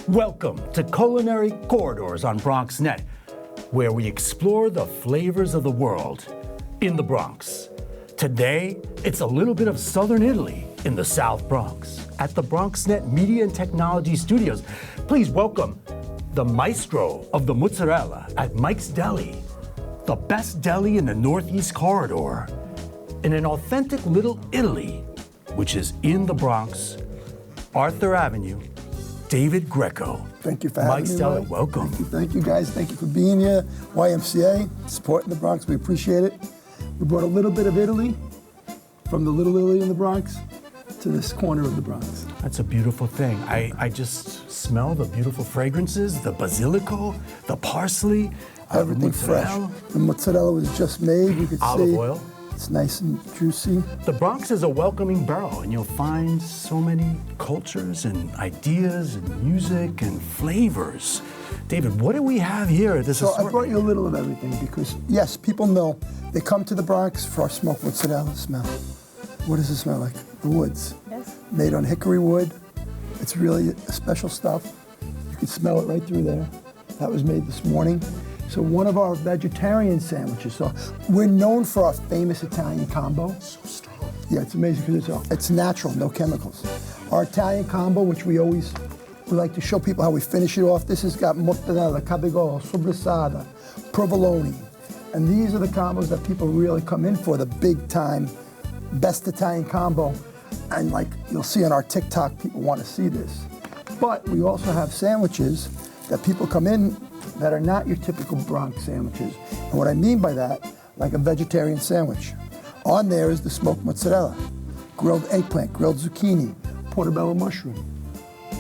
Welcome to Culinary Corridors on Bronxnet, where we explore the flavors of the world in the Bronx. Today, it's a little bit of Southern Italy in the South Bronx at the Bronxnet Media Technology Studios. Please welcome the maestro of the mozzarella at Mike's Deli, the best deli in the Northeast Corridor, in an authentic little Italy, which is in the Bronx, Arthur Avenue, David Greco. Thank you for having Mike's me, Deli, Mike. welcome. Thank you guys. Thank you for being here. YMCA, supporting the Bronx. We appreciate it. We brought a little bit of Italy from the Little Italy in the Bronx to this corner of the Bronx. That's a beautiful thing. I just smell the beautiful fragrances, the basilico, the parsley, Everything mozzarella. fresh. The mozzarella was just made. You could Olive see oil. it's nice and juicy. The Bronx is a welcoming borough, and you'll find so many cultures and ideas and music and flavors. David, what do we have here at this So I assortment? brought you a little of everything because, yes, people know they come to the Bronx for our smoked mozzarella smell. What does it smell like? The woods. Yes. Made on hickory wood. It's really special stuff. You can smell it right through there. That was made this morning. So one of our vegetarian sandwiches. So we're known for our famous Italian combo. So strong. Yeah, it's amazing because it's natural, no chemicals. Our Italian combo, which we like to show people how we finish it off. This has got mozzarella, cabigol, sopressata, provolone. And these are the combos that people really come in for, the big time, best Italian combo. And like you'll see on our TikTok, people want to see this. But we also have sandwiches that people come in that are not your typical Bronx sandwiches. And what I mean by that, like a vegetarian sandwich. On there is the smoked mozzarella, grilled eggplant, grilled zucchini, portobello mushroom,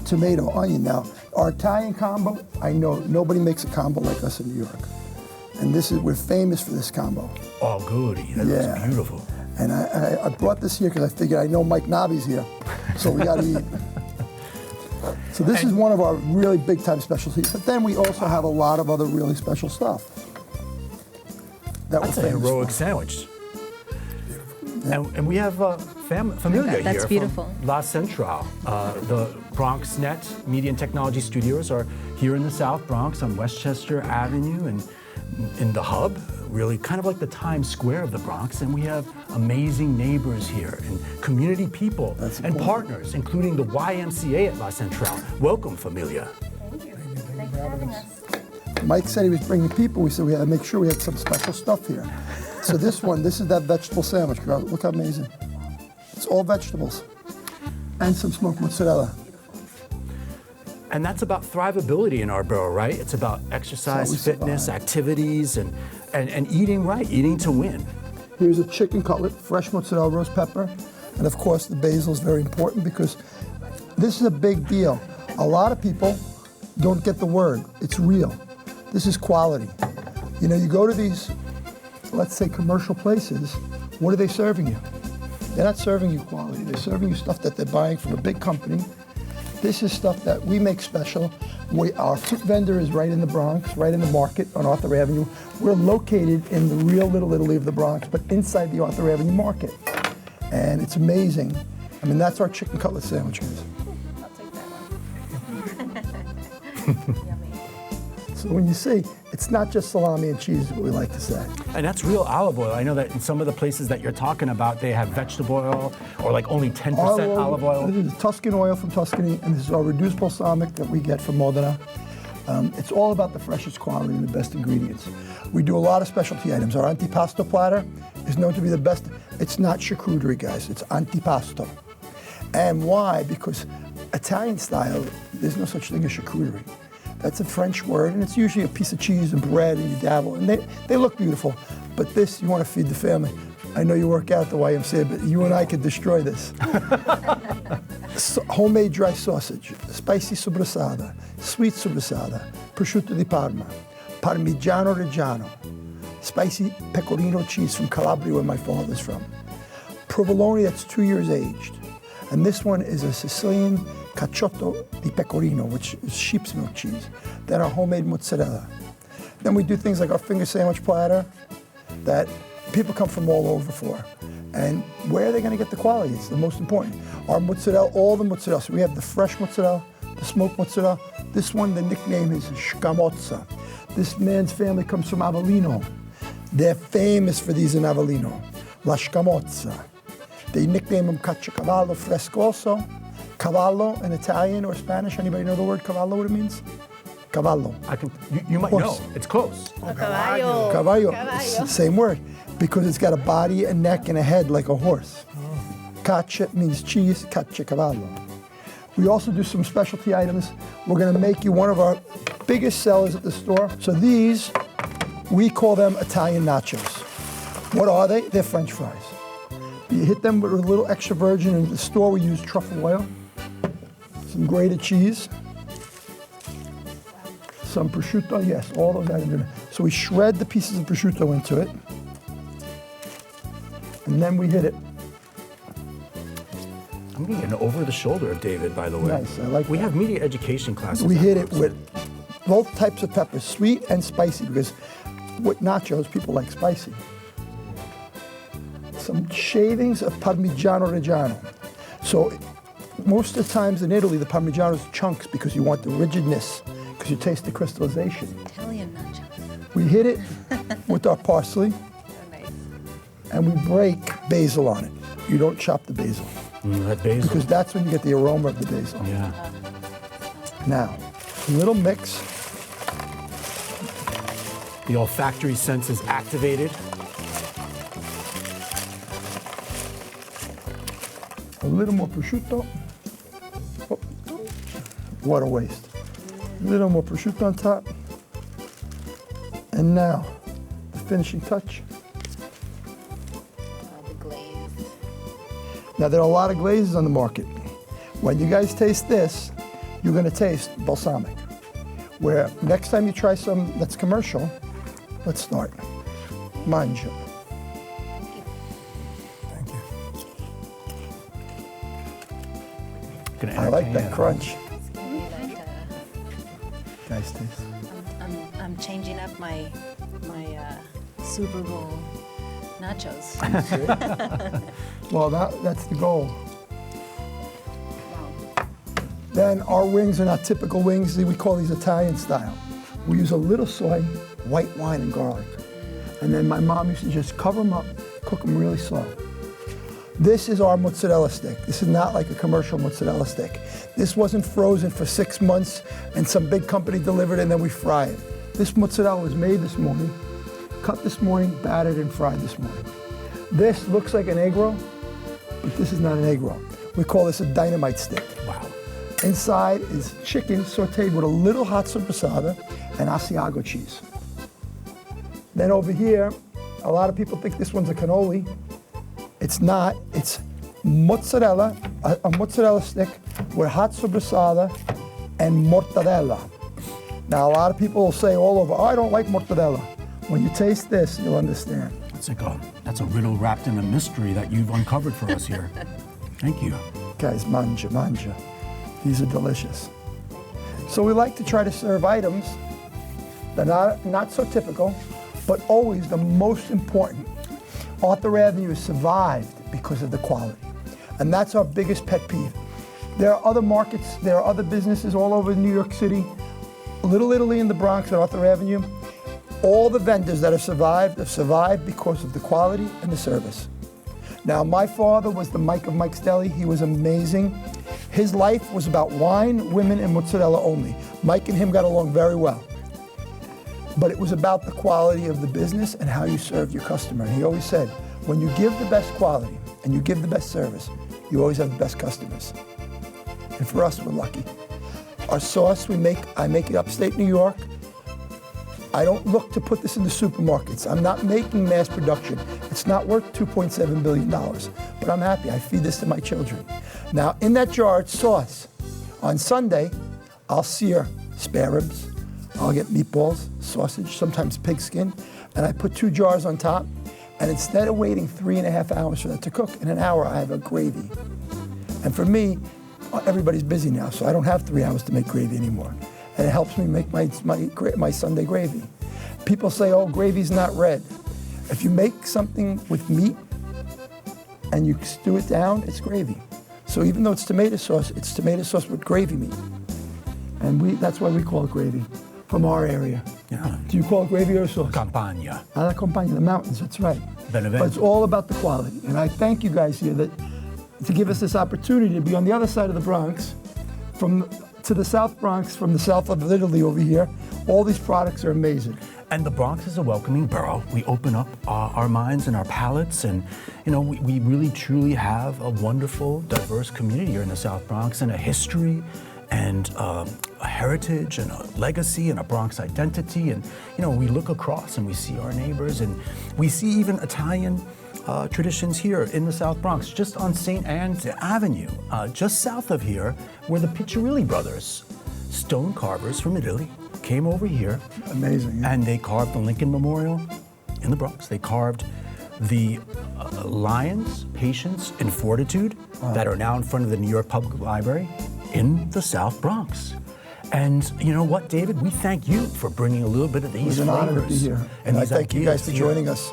tomato, onion. Now, our Italian combo, I know nobody makes a combo like us in New York. And we're famous for this combo. Oh, goody. That looks beautiful. And I brought this here because I figured I know Mike Knobbe's here, so we got to eat. So this is one of our really big time specialties. But then we also have a lot of other really special stuff. That's a heroic sandwich. And we have Familia That's here beautiful. from La Centrale. The Bronxnet Media and Technology Studios are here in the South Bronx on Westchester Avenue and in the hub, really kind of like the Times Square of the Bronx. And we have amazing neighbors here and community people and partners, including the YMCA at La Centrale. Welcome, Familia. Thank you. Thanks for having us. Mike said he was bringing people. We said we had to make sure we had some special stuff here. So this is that vegetable sandwich, girl. Look how amazing. It's all vegetables and some smoked mozzarella. And that's about thrivability in our borough, right? It's about exercise, fitness, activities, and eating right, eating to win. Here's a chicken cutlet, fresh mozzarella, roast pepper, and of course the basil is very important because this is a big deal. A lot of people don't get the word. It's real. This is quality. You know, you go to these, let's say, commercial places, what are they serving you? They're not serving you quality. They're serving you stuff that they're buying from a big company. This is stuff that we make special. Our fruit vendor is right in the Bronx, right in the market on Arthur Avenue. We're located in the real Little Italy of the Bronx, but inside the Arthur Avenue market. And it's amazing. I mean, that's our chicken cutlet sandwich, guys. I'll take that one. Yummy. So when you see, it's not just salami and cheese, what we like to say. And that's real olive oil. I know that in some of the places that you're talking about, they have vegetable oil or like only 10% olive oil. This is Tuscan oil from Tuscany, and this is our reduced balsamic that we get from Modena. It's all about the freshest quality and the best ingredients. We do a lot of specialty items. Our antipasto platter is known to be the best. It's not charcuterie, guys. It's antipasto. And why? Because Italian style, there's no such thing as charcuterie. That's a French word, and it's usually a piece of cheese and bread, and you dabble, and they look beautiful. But this, you want to feed the family. I know you work out at the YMCA, but you and I could destroy this. Homemade dry sausage, spicy sopressata, sweet sopressata, prosciutto di Parma, Parmigiano Reggiano, spicy pecorino cheese from Calabria, where my father's from, provolone that's 2 years aged, and this one is a Sicilian cacciotto di pecorino, which is sheep's milk cheese, then our homemade mozzarella. Then we do things like our finger sandwich platter that people come from all over for. And where are they going to get the quality? It's the most important. Our mozzarella, all the mozzarella. So we have the fresh mozzarella, the smoked mozzarella, This one, the nickname is Scamozza. This man's family comes from Avellino. They're famous for these in Avellino. La Scamozza. They nickname him Caciocavallo Frescoso. Cavallo in Italian or Spanish. Anybody know the word cavallo, what it means? Cavallo. You might Horse. know. It's close. A caballo. Cavallo. Caballo. Same word. Because it's got a body, a neck, and a head like a horse. Caccia means cheese, caciocavallo. We also do some specialty items. We're gonna make you one of our biggest sellers at the store. So these, we call them Italian nachos. What are they? They're French fries. You hit them with a little extra virgin. In the store we use truffle oil, some grated cheese, some prosciutto, yes, all those items. So we shred the pieces of prosciutto into it, and then we hit it. I'm getting over the shoulder of David, by the way. Nice, I like We that. have media education classes. We at hit it Bronxnet. with both types of peppers, sweet and spicy, because with nachos, people like spicy. Some shavings of Parmigiano Reggiano. So most of the times in Italy, the Parmigiano is chunks because you want the rigidness, because you taste the crystallization. Italian nachos. We hit it with our parsley, So nice. and we break basil on it. You don't chop the basil, That basil. because that's when you get the aroma of the basil. Yeah. Now, a little mix. The olfactory sense is activated. A little more prosciutto. Oh, what a waste. A little more prosciutto on top. And now, the finishing touch. The glaze. Now, there are a lot of glazes on the market. When you guys taste this, you're gonna taste balsamic. Where next time you try some that's commercial, let's start. Mangia. Thank you. Gonna I like entertain that at crunch. It's gonna be like Guys, taste. I'm changing up my Super Bowl nachos. Well, that's the goal. Then our wings are not typical wings. We call these Italian style. We use a little soy, white wine, and garlic. And then my mom used to just cover them up, cook them really slow. This is our mozzarella stick. This is not like a commercial mozzarella stick. This wasn't frozen for 6 months and some big company delivered it and then we fry it. This mozzarella was made this morning, cut this morning, battered and fried this morning. This looks like an egg roll, but this is not an egg roll. We call this a dynamite stick. Wow. Inside is chicken sauteed with a little hot sopressata and Asiago cheese. Then over here, a lot of people think this one's a cannoli. It's not. It's mozzarella, a mozzarella stick with hot sopressata and mortadella. Now, a lot of people will say all over, oh, I don't like mortadella. When you taste this, you'll understand. That's a riddle wrapped in a mystery that you've uncovered for us here. Thank you. Guys, mangia, mangia. These are delicious. So we like to try to serve items that are not so typical, but always the most important. Arthur Avenue has survived because of the quality. And that's our biggest pet peeve. There are other markets, there are other businesses all over New York City, Little Italy in the Bronx and Arthur Avenue. All the vendors that have survived because of the quality and the service. Now, my father was the Mike of Mike's Deli. He was amazing. His life was about wine, women, and mozzarella only. Mike and him got along very well. But it was about the quality of the business and how you served your customer. And he always said, when you give the best quality and you give the best service, you always have the best customers. And for us, we're lucky. Our sauce, I make it upstate New York. I don't look to put this in the supermarkets. I'm not making mass production. It's not worth $2.7 billion, but I'm happy. I feed this to my children. Now, in that jar, it's sauce. On Sunday, I'll sear spare ribs. I'll get meatballs, sausage, sometimes pig skin, and I put 2 jars on top. And instead of waiting 3.5 hours for that to cook, in an hour, I have a gravy. And for me, everybody's busy now, so I don't have 3 hours to make gravy anymore. And it helps me make my Sunday gravy. People say, oh, gravy's not red. If you make something with meat and you stew it down, it's gravy. So even though it's tomato sauce with gravy meat. And that's why we call it gravy, from our area. Yeah. Do you call it gravy or sauce? Campagna. I like Campagna, the mountains, that's right. Benevento. But it's all about the quality. And I thank you guys here to give us this opportunity to be on the other side of the Bronx, to the South Bronx, from the south of Italy over here. All these products are amazing. And the Bronx is a welcoming borough. We open up our minds and our palates, and we really truly have a wonderful, diverse community here in the South Bronx, and a history, and a heritage, and a legacy, and a Bronx identity. And we look across and we see our neighbors, and we see even Italian traditions here in the South Bronx, just on St. Anne's Avenue, just south of here, where the Piccirilli brothers, stone carvers from Italy, came over here. Amazing. Yeah. And they carved the Lincoln Memorial in the Bronx. They carved the lions, patience, and fortitude that are now in front of the New York Public Library in the South Bronx. And you know what, David? We thank you for bringing a little bit of these flavors. It was an honor to be here. And I these thank you guys for ideas joining here. us.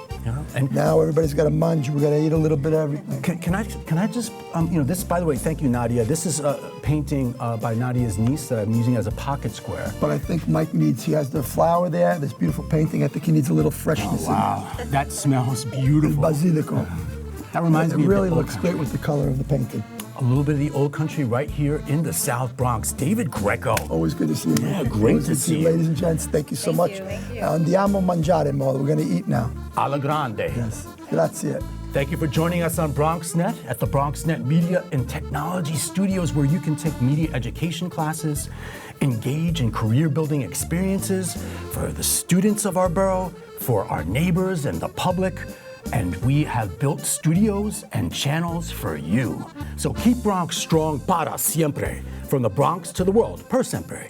And now everybody's got a munch. We got to eat a little bit of everything. Can I just, this, by the way, thank you, Nadia. This is a painting by Nadia's niece that I'm using as a pocket square. But I think Mike he has the flower there, this beautiful painting. I think he needs a little freshness in Wow, that smells beautiful. Basilico. That reminds me It of really the old looks great with the color of the painting. A little bit of the old country right here in the South Bronx. David Greco. Always good to see you. Yeah, great Always to good see you. Ladies and gents, thank you so Thank much. you, thank you. Andiamo a mangiare, Mo. We're going to eat now. Alla grande. Yes. Grazie. Thank you for joining us on Bronxnet at the Bronxnet Media and Technology Studios, where you can take media education classes, engage in career-building experiences for the students of our borough, for our neighbors and the public. And we have built studios and channels for you. So keep Bronx strong para siempre. From the Bronx to the world, per sempre.